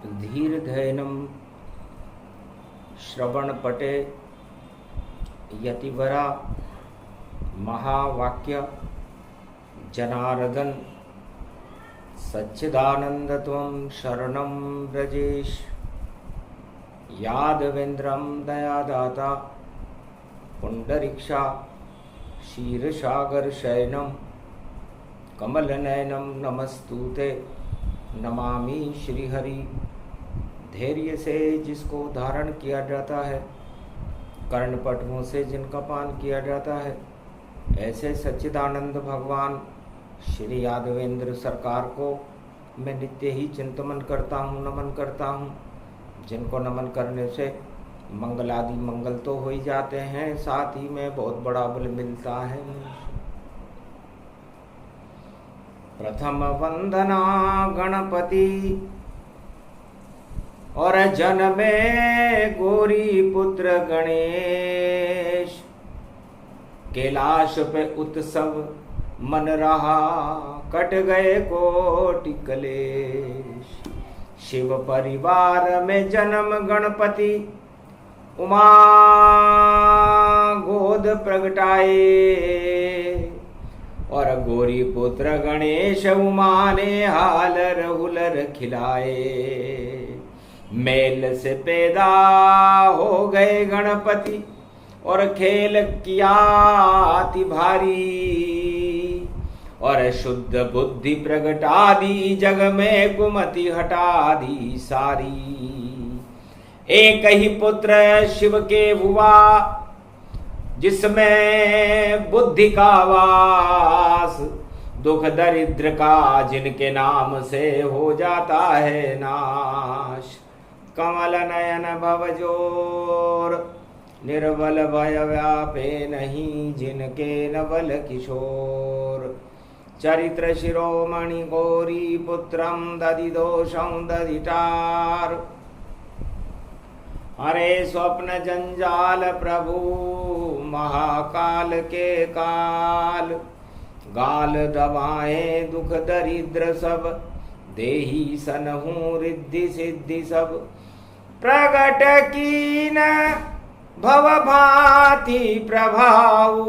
धीर्धैनं श्रवणपटे यतिवरा महावाक्य जनार्दन सच्चिदानन्दत्वं शरणं व्रजेश यादवेन्द्रं दयादाता पुंडरीक्षा क्षीरसागरशयनं कमलनयनं नमस्तुते नमामि श्रीहरि। धैर्य से जिसको धारण किया जाता है, कर्णपटुओं से जिनका पान किया जाता है, ऐसे सच्चिदानंद भगवान श्री यादवेंद्र सरकार को मैं नित्य ही चिंतन करता हूँ, नमन करता हूँ। जिनको नमन करने से मंगल आदि मंगल तो हो ही जाते हैं, साथ ही में बहुत बड़ा बल मिलता है। प्रथम वंदना गणपति और जन्मे गौरी पुत्र गणेश। कैलाश पे उत्सव मन रहा, कट गए कोटि कलेश। शिव परिवार में जन्म गणपति, उमा गोद प्रगटाए। और गौरी पुत्र गणेश उमा ने हालर हुलर खिलाए। मेल से पैदा हो गए गणपति और खेल किया अति भारी। और शुद्ध बुद्धि प्रगटा दी, जग में कुमति हटा दी सारी। एक ही पुत्र शिव के हुआ, जिसमें बुद्धि का वास। दुख दरिद्र का जिनके नाम से हो जाता है नाश। कमल नयन भवजोर, निर्बल भय व्यापे नहीं, जिनके नवल किशोर। चरित्र शिरोमणि गौरी पुत्रम दधिदोषं दधिटार। हरे स्वप्न जंजाल प्रभु महाकाल के काल। गाल दबाए दुख दरिद्र सब, देही सनहु रिद्धि सिद्धि सब। प्रगट कीन भव भांति प्रभाऊ,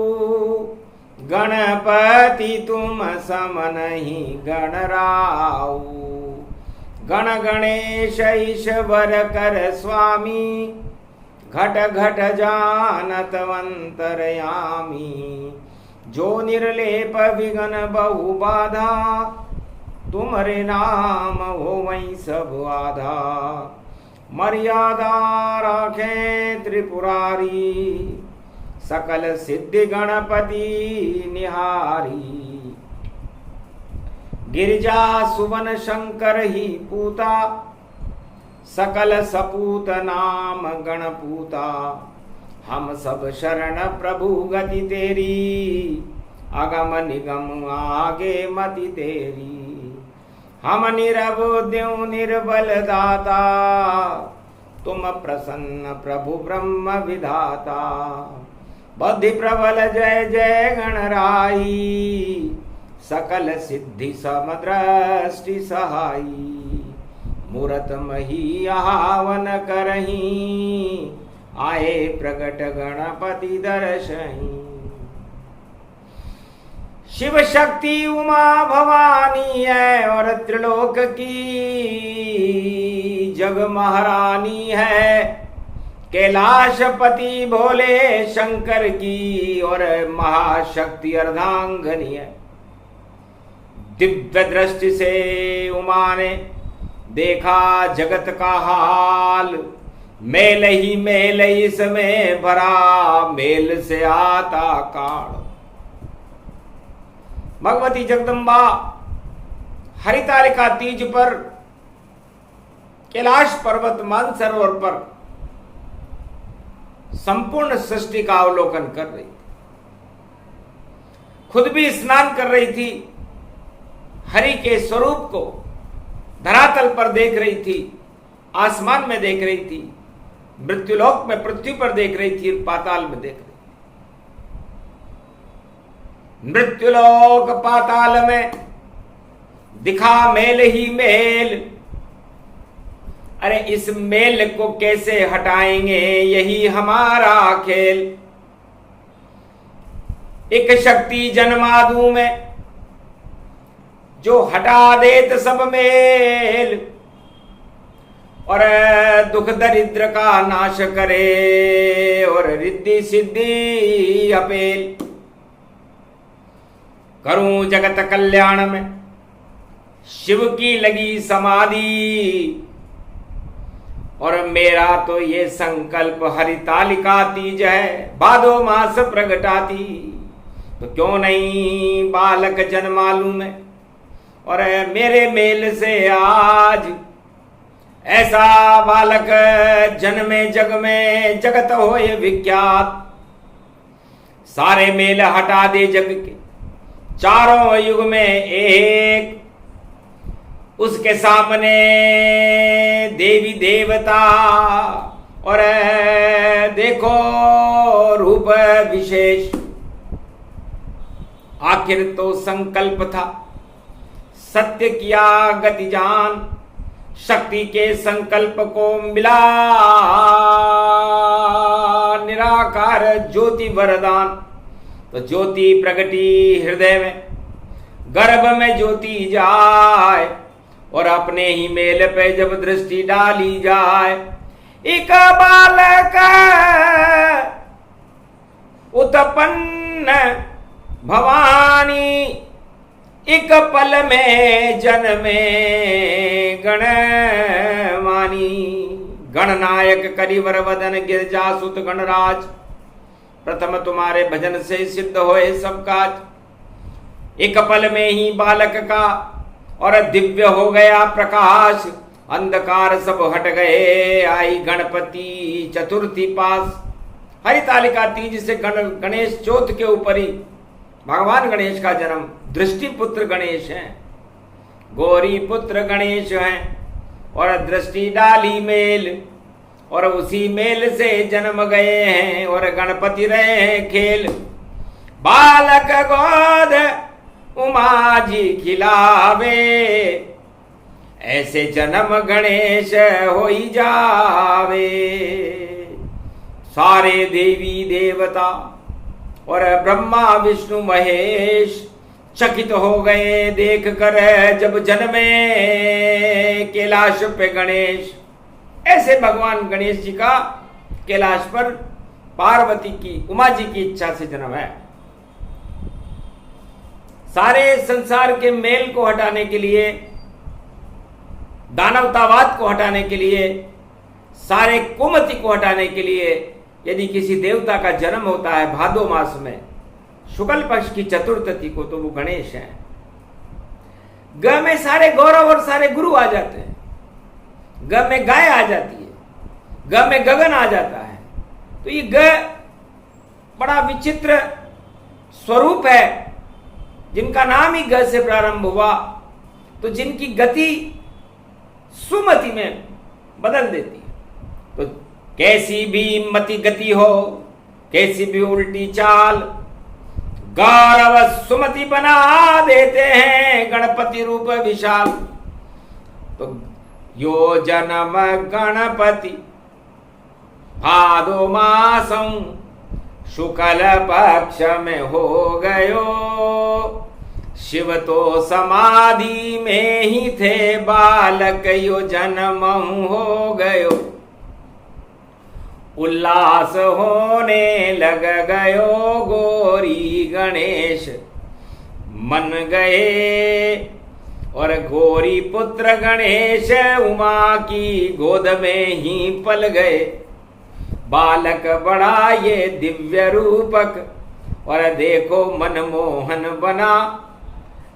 गणपति तुम सम नहीं गणराऊ। गण गणेश ईश्वर कर स्वामी, घट घट जानत अंतरयामी। जो निर्लेप विघन बहु बाधा, तुम्हारे नाम हो वही सब आधा। मर्यादा राखे त्रिपुरारी, सकल सिद्धि गणपति निहारी। गिरिजा सुवन शंकर ही पूता, सकल सपूत नाम गणपूता। हम सब शरण प्रभु गति तेरी, अगम निगम आगे मति तेरी। हम निरबुद्यु निर्बल दाता, तुम प्रसन्न प्रभु ब्रह्म विधाता। बुद्धि प्रबल जय जय गणराई, सकल सिद्धि समदृष्टि सहाई। मूरत मही आवन करही, आए प्रगट गणपति दर्शही। शिव शक्ति उमा भवानी है, और त्रिलोक की जग महारानी है। कैलाशपति भोले शंकर की, और महाशक्ति अर्धांगनी है। दिव्य दृष्टि से उमा ने देखा जगत का हाल। मेल ही मेल इसमें भरा, मेल से आता काल। भगवती जगदम्बा हरितालिका तीज पर कैलाश पर्वत मानसरोवर पर संपूर्ण सृष्टि का अवलोकन कर रही थी। खुद भी स्नान कर रही थी, हरि के स्वरूप को धरातल पर देख रही थी, आसमान में देख रही थी, मृत्युलोक में पृथ्वी पर देख रही थी, पाताल में देख रही थी। मृत्युलोक पाताल में दिखा मेल ही मेल। अरे इस मेल को कैसे हटाएंगे, यही हमारा खेल। एक शक्ति जन्मा दूं मैं जो हटा देत सब मेल, और दुख दरिद्र का नाश करे, और रिद्धि सिद्धि अपेल। करूं जगत कल्याण में शिव की लगी समाधि, और मेरा तो ये संकल्प हरितालिका तीज है, भादो मास प्रगटाती। तो क्यों नहीं बालक जन्मा लूं मैं, और मेरे मेल से आज ऐसा बालक जन्मे जग में, जगत होए विख्यात। सारे मेल हटा दे जग के चारों युग में एक, उसके सामने देवी देवता, और देखो रूप विशेष। आखिर तो संकल्प था, सत्य किया गति जान, शक्ति के संकल्प को मिला निराकार ज्योति वरदान। तो ज्योति प्रगटी हृदय में, गर्भ में ज्योति जाए, और अपने ही मेल पे जब दृष्टि डाली जाए। एक बालक उत्पन्न भवानी, एक पल में जन्मे गणमानी। गणनायक करिवर वदन गिरजा सुत गणराज, प्रथम तुम्हारे भजन से सिद्ध होए सब काज। एक पल में ही बालक का और दिव्य हो गया प्रकाश, अंधकार सब हट गए, आई गणपति चतुर्थी पास। हरितालिका तीज से गणेश चौथ के ऊपर ही भगवान गणेश का जन्म। दृष्टि पुत्र गणेश हैं, गौरी पुत्र गणेश हैं, और दृष्टि डाली मेल, और उसी मेल से जन्म गए हैं, और गणपति रहे हैं खेल। बालक गोद उमा जी खिलावे, ऐसे जन्म गणेश हो ही जावे। सारे देवी देवता और ब्रह्मा विष्णु महेश चकित हो गए देख कर, जब जन्मे कैलाश पे गणेश। ऐसे भगवान गणेश जी का कैलाश पर पार्वती की, उमा जी की इच्छा से जन्म है। सारे संसार के मेल को हटाने के लिए, दानवतावाद को हटाने के लिए, सारे कुमति को हटाने के लिए, यदि किसी देवता का जन्म होता है भादो मास में शुक्ल पक्ष की चतुर्थी को, तो वो गणेश हैं। ग में सारे गौरव और सारे गुरु आ जाते हैं, ग में गाय आ जाती है, ग में गगन आ जाता है। तो ये ग बड़ा विचित्र स्वरूप है, जिनका नाम ही ग से प्रारंभ हुआ, तो जिनकी गति सुमति में बदल देती है। तो कैसी भी मति गति हो, कैसी भी उल्टी चाल, गौरव सुमति बना देते हैं गणपति रूप विशाल। तो यो जन्म गणपति भादो मासं शुक्ल पक्ष में हो गयो, शिव तो समाधि में ही थे बालक, यो जन्म हो गयो। उल्लास होने लग गयो गौरी गणेश मन गए, और गौरी पुत्र गणेश उमा की गोद में ही पल गए। बालक बड़ा ये दिव्य रूपक, और देखो मनमोहन बना,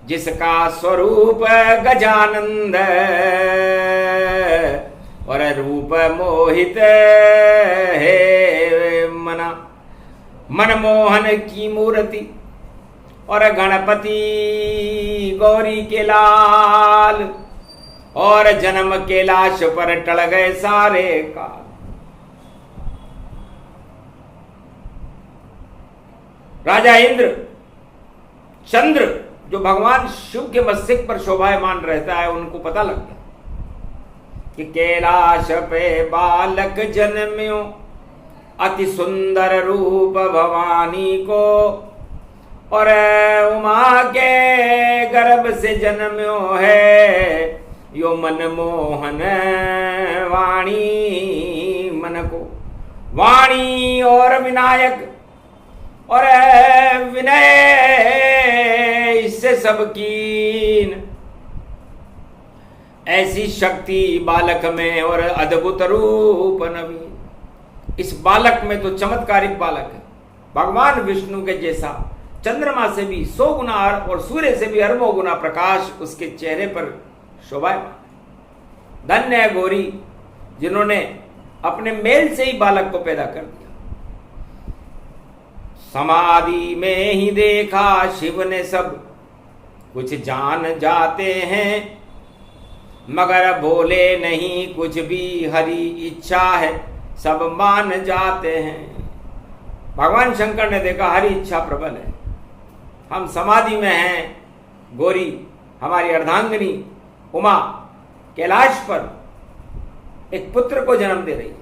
जिसका स्वरूप गजानंद, और रूप मोहित है मना। मनमोहन की मूर्ति और गणपति गौरी के लाल, और जन्म कैलाश पर टल गए सारे काल। राजा इंद्र चंद्र जो भगवान शिव के मस्तक पर शोभायमान रहता है, उनको पता लग गया कि कैलाश पे बालक जन्म्यो, अति सुंदर रूप भवानी को, और उमा के गर्भ से जन्म्यो है यो मनमोहन वाणी। मन को वाणी और विनायक और विनय इससे सब कीन, ऐसी शक्ति बालक में और अद्भुत रूप नवीन। इस बालक में तो चमत्कारिक बालक है, भगवान विष्णु के जैसा, चंद्रमा से भी 100 गुना और सूर्य से भी अरबों गुना प्रकाश उसके चेहरे पर शोभायमान। धन्य है गौरी जिन्होंने अपने मेल से ही बालक को पैदा कर दिया। समाधि में ही देखा शिव ने सब कुछ जान जाते हैं, मगर बोले नहीं कुछ भी, हरि इच्छा है सब मान जाते हैं। भगवान शंकर ने देखा हरि इच्छा प्रबल है, हम समाधि में हैं। गौरी हमारी अर्धांगिनी उमा कैलाश पर एक पुत्र को जन्म दे रही है,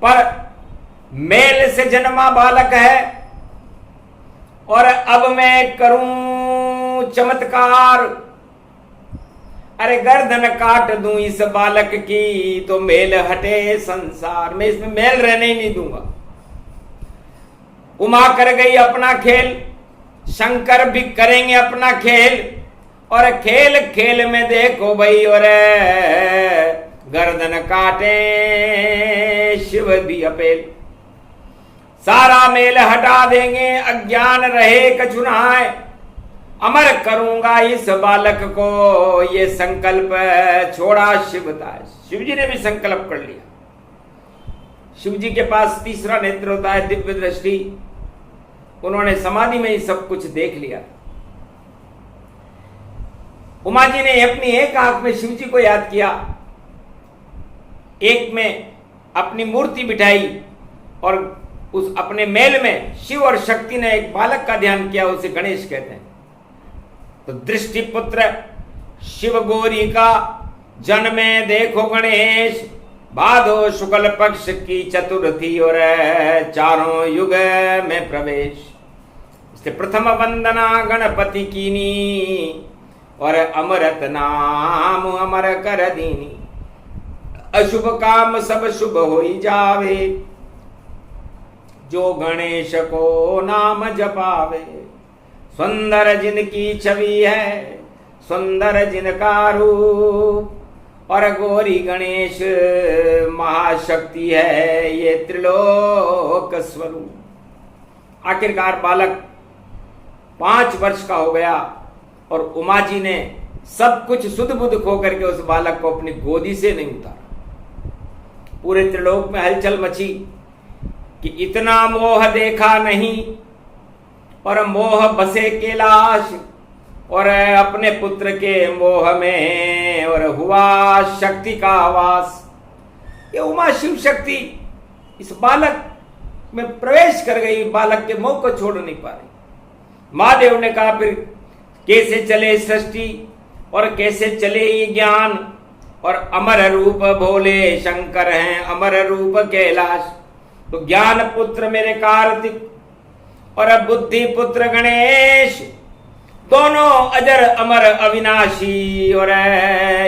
पर मेल से जन्मा बालक है। और अब मैं करूं चमत्कार, अरे गर्दन काट दूं इस बालक की तो मेल हटे संसार में, इसमें मेल रहने ही नहीं दूंगा। उमा कर गई अपना खेल, शंकर भी करेंगे अपना खेल, और खेल खेल में देखो भाई और गर्दन काटे शिव भी अपेल। सारा मेल हटा देंगे, अज्ञान रहे कछुनाए, अमर करूंगा इस बालक को, ये संकल्प छोड़ा शिवता। शिव जी ने भी संकल्प कर लिया। शिव जी के पास तीसरा नेत्र होता है, दिव्य दृष्टि। उन्होंने समाधि में ही सब कुछ देख लिया। उमा जी ने अपनी एक आंख में शिव जी को याद किया, एक में अपनी मूर्ति बिठाई, और उस अपने मेल में शिव और शक्ति ने एक बालक का ध्यान किया, उसे गणेश कहते हैं। तो दृष्टि पुत्र शिव गौरी का जन्मे देखो गणेश, भादो शुक्ल पक्ष की चतुर्थी और चारों युग में प्रवेश। इसलिए प्रथम वंदना गणपति कीनी, और अमृत नाम अमर कर दीनी। अशुभ काम सब शुभ होई जावे, जो गणेश को नाम जपावे। सुंदर जिनकी छवि है, सुंदर जिनका रूप, और गौरी गणेश महाशक्ति है ये त्रिलोक स्वरूप। आखिरकार बालक 5 वर्ष का हो गया, और उमा जी ने सब कुछ सुध बुध खो करके उस बालक को अपनी गोदी से नहीं उतारा। पूरे त्रिलोक में हलचल मची कि इतना मोह देखा नहीं, और मोह बसे कैलाश, और अपने पुत्र के मोह में और हुआ शक्ति का आवास। ये उमा शिव शक्ति इस बालक में प्रवेश कर गई, बालक के मोह को छोड़ नहीं पा रही। महादेव ने कहा फिर कैसे चले सृष्टि और कैसे चले ये ज्ञान, और अमर रूप भोले शंकर हैं, अमर रूप कैलाश। तो ज्ञान पुत्र मेरे कार्तिक और बुद्धि पुत्र गणेश, दोनों अजर अमर अविनाशी, और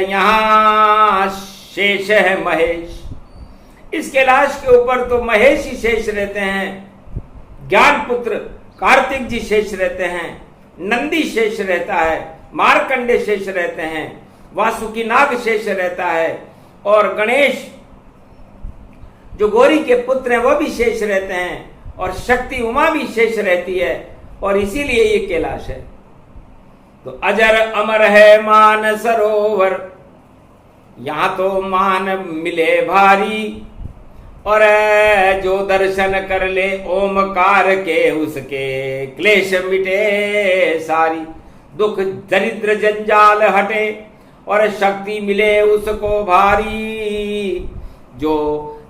यहां शेष है महेश। इस कैलाश के ऊपर तो महेश ही शेष रहते हैं, ज्ञान पुत्र कार्तिक जी शेष रहते हैं, नंदी शेष रहता है, मार्कंडे शेष रहते हैं, वासुकी नाग शेष रहता है, और गणेश जो गौरी के पुत्र हैं वह भी शेष रहते हैं, और शक्ति उमा भी शेष रहती है, और इसीलिए ये कैलाश है। तो अजर अमर है मान सरोवर, यहां तो मान मिले भारी, और जो दर्शन कर ले ओमकार के उसके क्लेश मिटे सारी। दुख दरिद्र जंजाल हटे और शक्ति मिले उसको भारी, जो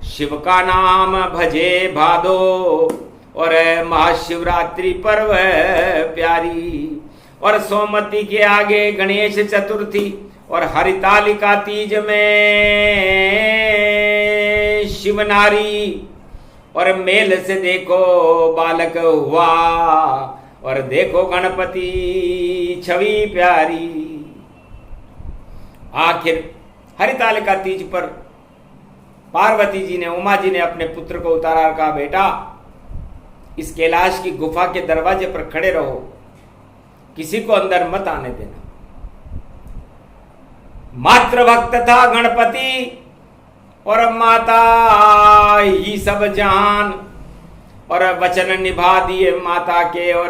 शिव का नाम भजे भादो और महाशिवरात्रि पर्व प्यारी। और सोमवती के आगे गणेश चतुर्थी और हरितालिका तीज में शिवनारी। और मेल से देखो बालक हुआ और देखो गणपति छवि प्यारी। आखिर हरितालिका तीज पर पार्वती जी ने, उमा जी ने अपने पुत्र को उतारा और कहा, बेटा इस कैलाश की गुफा के दरवाजे पर खड़े रहो, किसी को अंदर मत आने देना। मातृभक्त था गणपति और माता ही सब जान, और वचन निभा दिए माता के और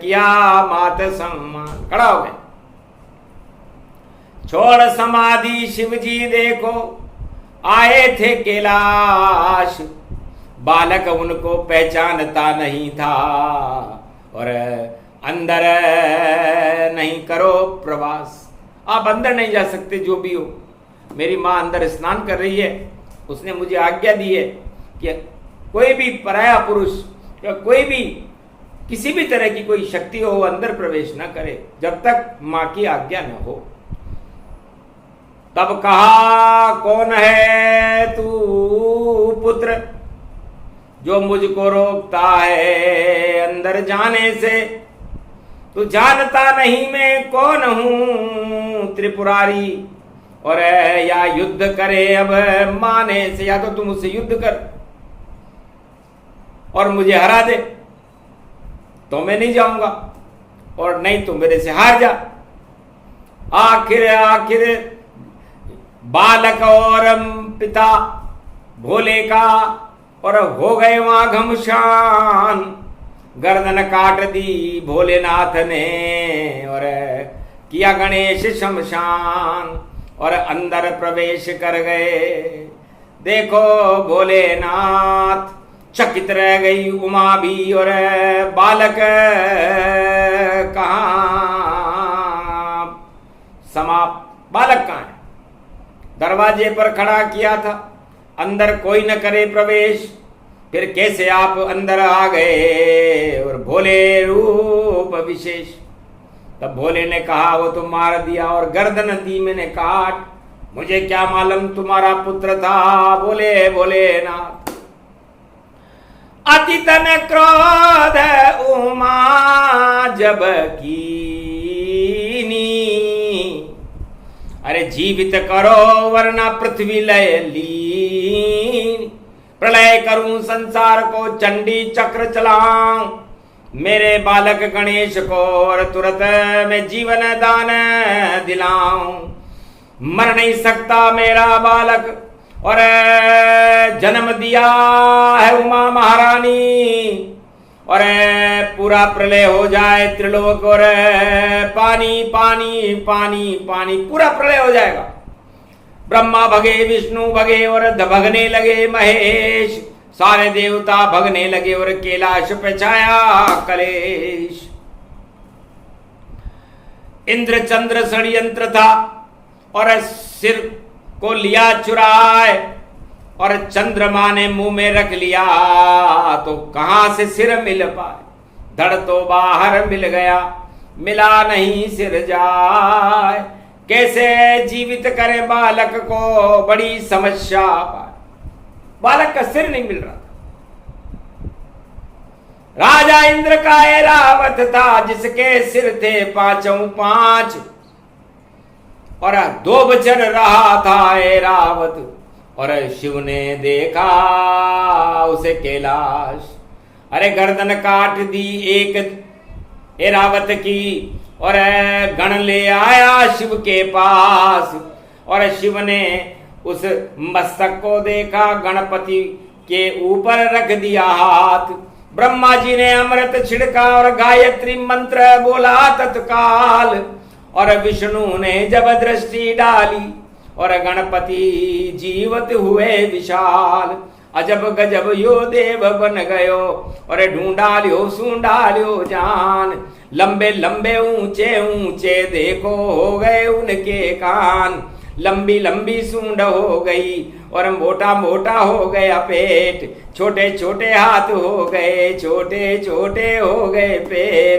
किया मात सम्मान। खड़ा हो गए। छोड़ समाधि शिव जी देखो आए थे कैलाश, बालक उनको पहचानता नहीं था और अंदर नहीं करो प्रवास। आप अंदर नहीं जा सकते जो भी हो। मेरी माँ अंदर स्नान कर रही है, उसने मुझे आज्ञा दी है कि कोई भी पराया पुरुष या कोई भी किसी भी तरह की कोई शक्ति हो अंदर प्रवेश न करे जब तक माँ की आज्ञा न हो। तब कहा, कौन है तू पुत्र जो मुझको रोकता है अंदर जाने से? तू जानता नहीं मैं कौन हूं त्रिपुरारी, और या युद्ध करे अब माने से, या तो तुम मुझसे युद्ध कर और मुझे हरा दे तो मैं नहीं जाऊंगा, और नहीं तो मेरे से हार जा। आखिर बालक और पिता भोले का और हो गए वहां घमशान। गर्दन काट दी भोलेनाथ ने और किया गणेश शमशान, और अंदर प्रवेश कर गए। देखो भोलेनाथ, चकित रह गई उमा भी, और बालक कहाँ समाप्त। बालक कहाँ है? दरवाजे पर खड़ा किया था, अंदर कोई न करे प्रवेश, फिर कैसे आप अंदर आ गए और भोले रूप विशेष? तब भोले ने कहा, वो तो मार दिया और गर्दन दी मैंने काट, मुझे क्या मालूम तुम्हारा पुत्र था। बोले भोलेनाथ। अति तन क्रोध उमा जब कीनी, अरे जीवित करो वरना पृथ्वी लय लीन। प्रलय करूं संसार को चंडी चक्र चलाऊं, मेरे बालक गणेश को और तुरंत मैं जीवन दान दिलाऊं। मर नहीं सकता मेरा बालक, और जन्म दिया है उमा महारानी, और पूरा प्रलय हो जाए त्रिलोक, और पानी पानी पानी पानी पूरा प्रलय हो जाएगा। ब्रह्मा भगे, विष्णु भगे और भगने लगे महेश, सारे देवता भगने लगे और कैलाश पे छाया कलेश। इंद्र चंद्र षड्यंत्र था और सिर को लिया चुराए, और चंद्रमा ने मुंह में रख लिया तो कहां से सिर मिल पाए। धड़ तो बाहर मिल गया, मिला नहीं सिर जाए। कैसे जीवित करें बालक को, बड़ी समस्या पाए। बालक का सिर नहीं मिल रहा था। राजा इंद्र का ऐरावत था जिसके सिर थे पांचों पांच, और दो बचर रहा था ऐरावत, और शिव ने देखा उसे कैलाश। अरे गर्दन काट दी एक ऐरावत की, और गण ले आया शिव के पास, और शिव ने उस मस्तक को देखा, गणपति के ऊपर रख दिया हाथ। ब्रह्मा जी ने अमृत छिड़का और गायत्री मंत्र बोला तत्काल, और विष्णु ने जब दृष्टि डाली और गणपति जीवत हुए विशाल। अजब गजब यो देव बन गयो, और ढूंढा लियो सूंढा लियो जान। लंबे लंबे ऊंचे ऊंचे देखो हो गए उनके कान, लंबी लंबी सूंड हो गई और मोटा मोटा हो गया पेट। छोटे छोटे हाथ हो गए, छोटे छोटे हो गए पैर।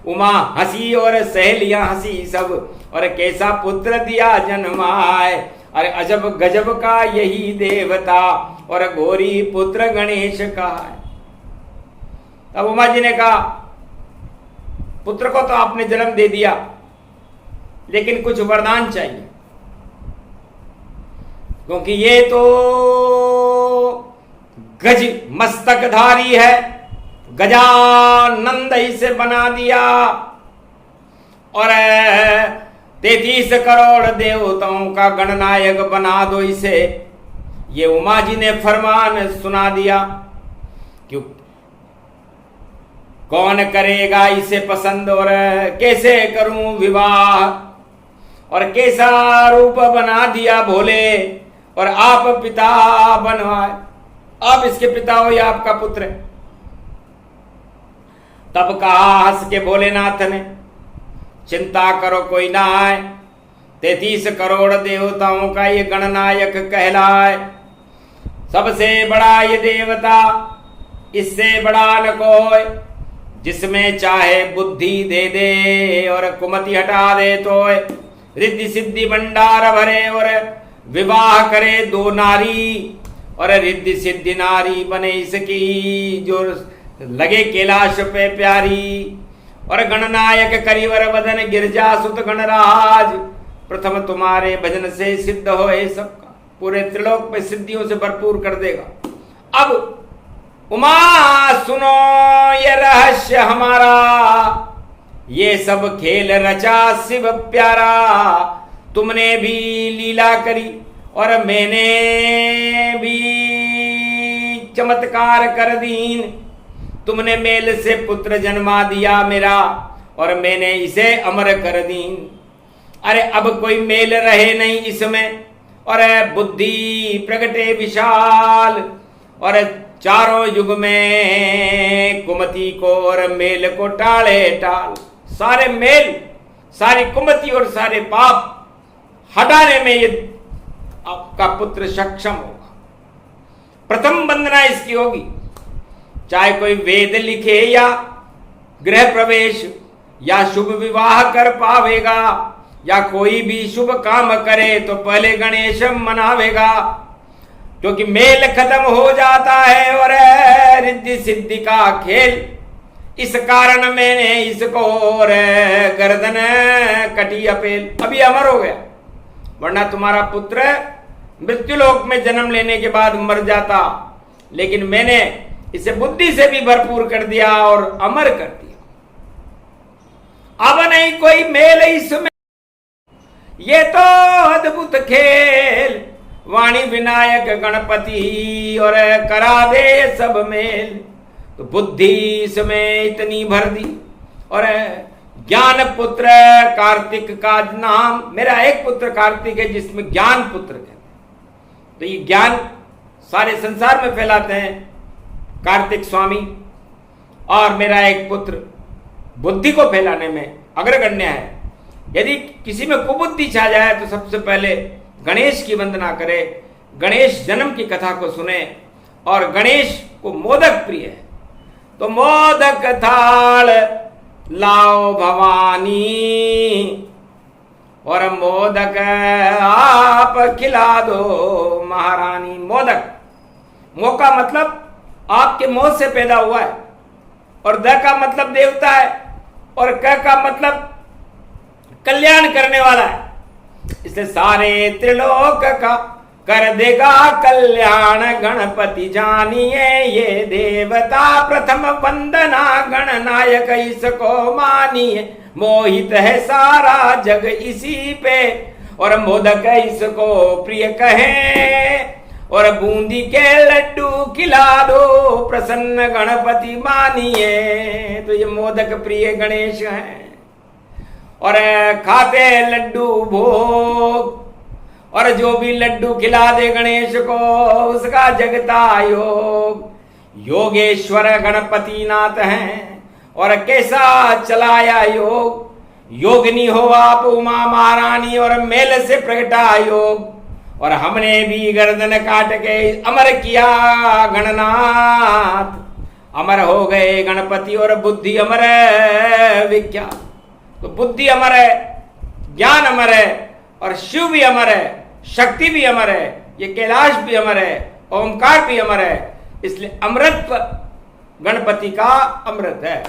उमा हंसी और सहेलियां हंसी सब, और कैसा पुत्र दिया जन्माए। अरे अजब गजब का यही देवता, और घोरी पुत्र गणेश का है। तब उमा जी ने कहा, पुत्र को तो आपने जन्म दे दिया, लेकिन कुछ वरदान चाहिए, क्योंकि ये तो गज मस्तकधारी है, गजानंद इसे बना दिया, और 33 करोड़ देवताओं का गणनायक बना दो इसे। ये उमा जी ने फरमान सुना दिया, क्यों कौन करेगा इसे पसंद, और कैसे करूं विवाह, और कैसा रूप बना दिया भोले, और आप पिता बनवाए, आप इसके पिता हो या आपका पुत्र है। तब कहा हंस के भोलेनाथ ने, चिंता करो कोई ना आए, 33 करोड़ देवताओं का ये गणनायक कहलाए, सबसे बड़ा ये देवता, इससे बड़ा न कोई, जिसमें चाहे बुद्धि दे दे और कुमति हटा दे तो रिद्धि सिद्धि भंडार भरे, और विवाह करे 2 नारी, और रिद्धि सिद्धि नारी बने इसकी, जो लगे कैलाश पे प्यारी, और गणनायक करिवर बदन गिरजा सुत गणराज, प्रथम तुम्हारे भजन से सिद्ध होए सबका, पूरे त्रिलोक में सिद्धियों से भरपूर कर देगा। अब उमा सुनो ये रहस्य हमारा, ये सब खेल रचा शिव प्यारा, तुमने भी लीला करी और मैंने भी चमत्कार कर दीन, तुमने मेल से पुत्र जन्मा दिया मेरा, और मैंने इसे अमर कर दीन। अरे अब कोई मेल रहे नहीं इसमें, और बुद्धि प्रगटे विशाल, और चारों युग में कुमति को और मेल को टाले टाल, सारे मेल, सारी कुमति और सारे पाप हटाने में ये आपका पुत्र सक्षम होगा। प्रथम वंदना इसकी होगी, चाहे कोई वेद लिखे या गृह प्रवेश या शुभ विवाह कर पावेगा, या कोई भी शुभ काम करे तो पहले गणेश मनावेगा, क्योंकि मेल खत्म हो जाता है और रिद्धि सिद्धि का खेल। इस कारण मैंने इसको और गर्दन कटी अपेल, अभी अमर हो गया, वरना तुम्हारा पुत्र मृत्युलोक में जन्म लेने के बाद मर जाता, लेकिन मैंने इसे बुद्धि से भी भरपूर कर दिया और अमर कर दिया। अब नहीं कोई मेल इसमें, ये तो अद्भुत खेल, वाणी विनायक गणपति और करा दे सब मेल। तो बुद्धि इसमें इतनी भर दी, और ज्ञान पुत्र कार्तिक का नाम, मेरा एक पुत्र कार्तिक है जिसमें ज्ञान पुत्र कहते हैं। तो ये ज्ञान सारे संसार में फैलाते हैं कार्तिक स्वामी, और मेरा एक पुत्र बुद्धि को फैलाने में अग्रगण्य है। यदि किसी में कुबुद्धि छा जाए तो सबसे पहले गणेश की वंदना करे, गणेश जन्म की कथा को सुने, और गणेश को मोदक प्रिय है तो मोदक थाल लाओ भवानी, और मोदक आप खिला दो महारानी। मोदक, मो का मतलब आपके मोह से पैदा हुआ है, और द का मतलब देवता है, और क का मतलब कल्याण करने वाला है, इसलिए सारे त्रिलोक का कर देगा कल्याण गणपति जानिए ये देवता। प्रथम वंदना गणनायक इसको मानिए, मोहित है सारा जग इसी पे, और मोदक इसको प्रिय कहे, और बूंदी के लड्डू खिला दो प्रसन्न गणपति मानिए। तो ये मोदक प्रिय गणेश हैं, और खाते लड्डू भोग, और जो भी लड्डू खिला दे गणेश को उसका जगता योग। योगेश्वर गणपति नाथ हैं, और कैसा चलाया योग, योगिनी हो आप उमा महारानी, और मेल से प्रगटा योग, और हमने भी गर्दन काट के अमर किया गणनाथ। अमर हो गए गणपति और बुद्धि अमर है विख्यात। तो बुद्धि अमर है, ज्ञान अमर है, और शिव भी अमर है, शक्ति भी अमर है, ये कैलाश भी अमर है, ओंकार भी अमर है। इसलिए अमृतत्व गणपति का अमृत है।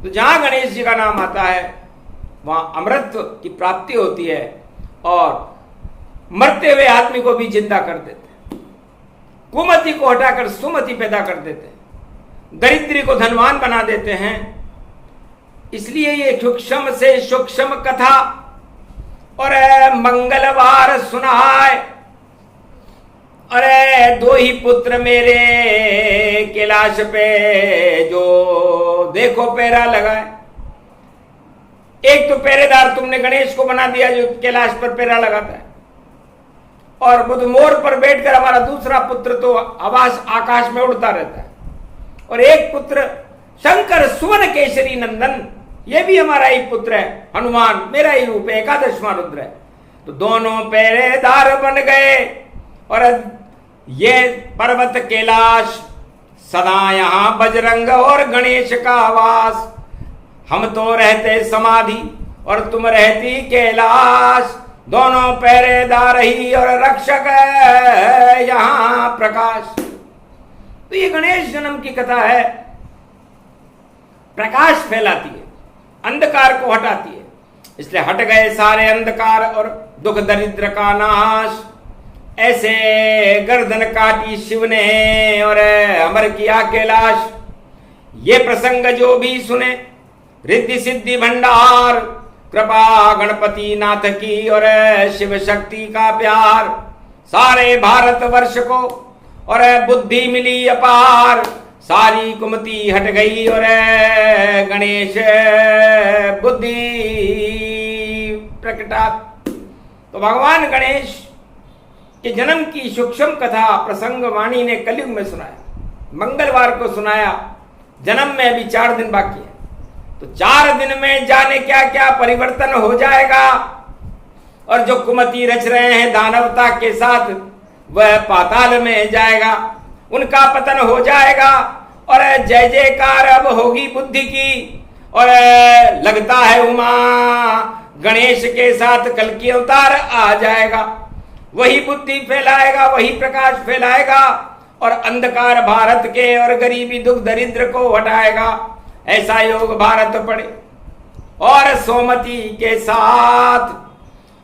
तो जहां गणेश जी का नाम आता है वहां अमृतत्व की प्राप्ति होती है, और मरते हुए आदमी को भी जिंदा कर देते हैं, कुमति को हटाकर सुमति पैदा कर देते हैं, दरिद्री को धनवान बना देते हैं। इसलिए ये सूक्ष्म से सूक्ष्म कथा और मंगलवार सुनाए। अरे दो ही पुत्र मेरे कैलाश पे जो देखो पैरा लगाए। एक तो पहरेदार तुमने गणेश को बना दिया जो कैलाश पर पैरा लगाता है, और बुध मोर पर बैठकर हमारा दूसरा पुत्र तो आकाश में उड़ता रहता है, और एक पुत्र शंकर सुवन केसरी नंदन, ये भी हमारा ही पुत्र है, हनुमान मेरा ही रूप है, एकादशवां रुद्र है। तो दोनों पहरेदार बन गए, और ये पर्वत कैलाश सदा यहां बजरंग और गणेश का वास। हम तो रहते समाधि और तुम रहती कैलाश, दोनों पहरेदार ही और रक्षक है यहां प्रकाश। तो ये गणेश जन्म की कथा है, प्रकाश फैलाती है, अंधकार को हटाती है। इसलिए हट गए सारे अंधकार और दुख दरिद्र का नाश। ऐसे गर्दन काटी शिव ने और अमर किया कैलाश। ये प्रसंग जो भी सुने रिद्धि सिद्धि भंडार, कृपा गणपति नाथ की और शिव शक्ति का प्यार। सारे भारत वर्ष को और बुद्धि मिली अपार, सारी कुमति हट गई और गणेश बुद्धि प्रकटा। तो भगवान गणेश के जन्म की सूक्ष्म कथा प्रसंग वाणी ने कलयुग में सुनाया, मंगलवार को सुनाया। जन्म में अभी 4 दिन बाकी है, तो 4 दिन में जाने क्या क्या परिवर्तन हो जाएगा। और जो कुमति रच रहे हैं दानवता के साथ, वह पाताल में जाएगा, उनका पतन हो जाएगा। और जय जयकार अब होगी बुद्धि की, और लगता है उमा गणेश के साथ कल की अवतार आ जाएगा। वही बुद्धि फैलाएगा, वही प्रकाश फैलाएगा, और अंधकार भारत के और गरीबी दुख दरिद्र को हटाएगा। ऐसा योग भारत पड़े और सोमती के साथ,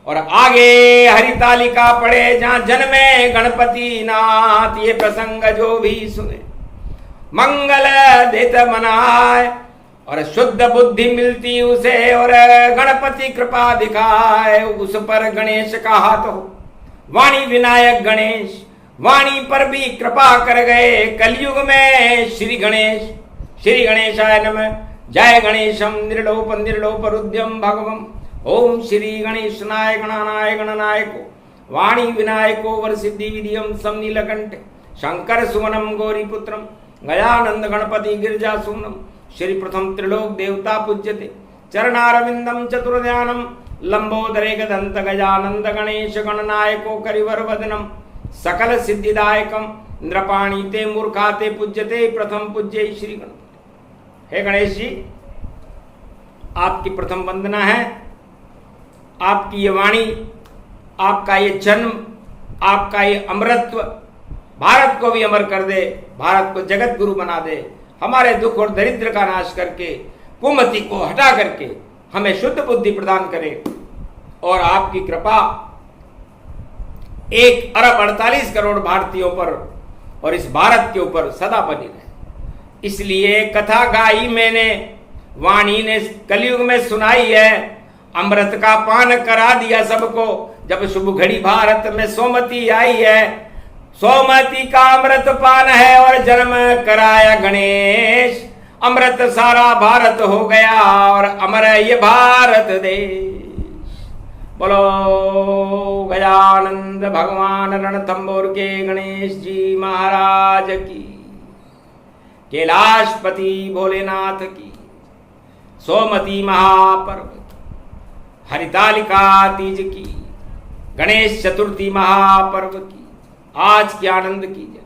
और आगे हरितालिका पड़े जहां जन्मे गणपति नाथ। ये प्रसंग जो भी सुने मंगल देत मनाए, और शुद्ध बुद्धि मिलती उसे, और गणपति कृपा दिखाए उस पर गणेश का हाथ हो। वाणी विनायक गणेश वाणी पर भी कृपा कर गए कलयुग में श्री गणेश। श्री गणेशाय नमः। जय गणेशम निर्लोप निर्लोप रुद्यम भगवम। ओम श्री गणेशनाय गणनाय गणनायको वाणी विनायको वर सिद्धि विधियम सम नीलकंठ शंकर सुवनम गौरीपुत्रम गयानंद गणपति गिरिजा सुमनम। श्री प्रथम त्रिलोक देवता पूज्यते चरणारविंदम चतुर्ध्यानम लंबोदरे गदंत गजानंद गणेश गणनायको करिवर वदनम सकल सिद्धिदायकम नृपाणी ते मूर्खा ते पूज्यते प्रथम पूज्य श्री गणपति। हे गणेश जी, आपकी प्रथम वंदना है। आपकी ये वाणी, आपका ये जन्म, आपका ये अमरत्व भारत को भी अमर कर दे, भारत को जगत गुरु बना दे, हमारे दुख और दरिद्र का नाश करके कुमति को हटा करके हमें शुद्ध बुद्धि प्रदान करे, और आपकी कृपा 1 अरब 48 करोड़ भारतीयों पर और इस भारत के ऊपर सदा बनी रहे। इसलिए कथा गाई मैंने, वाणी ने कलयुग में सुनाई है। अमृत का पान करा दिया सबको, जब शुभ घड़ी भारत में सोमती आई है। सोमती का अमृत पान है और जन्म कराया गणेश। अमृत सारा भारत हो गया और अमर ये भारत देश। बोलो गजानंद भगवान रणथंबोर के गणेश जी महाराज की, कैलाशपति भोलेनाथ की, सोमती महापर्व, हरितालिका तीज की, गणेश चतुर्थी महापर्व की आज के आनंद की जय।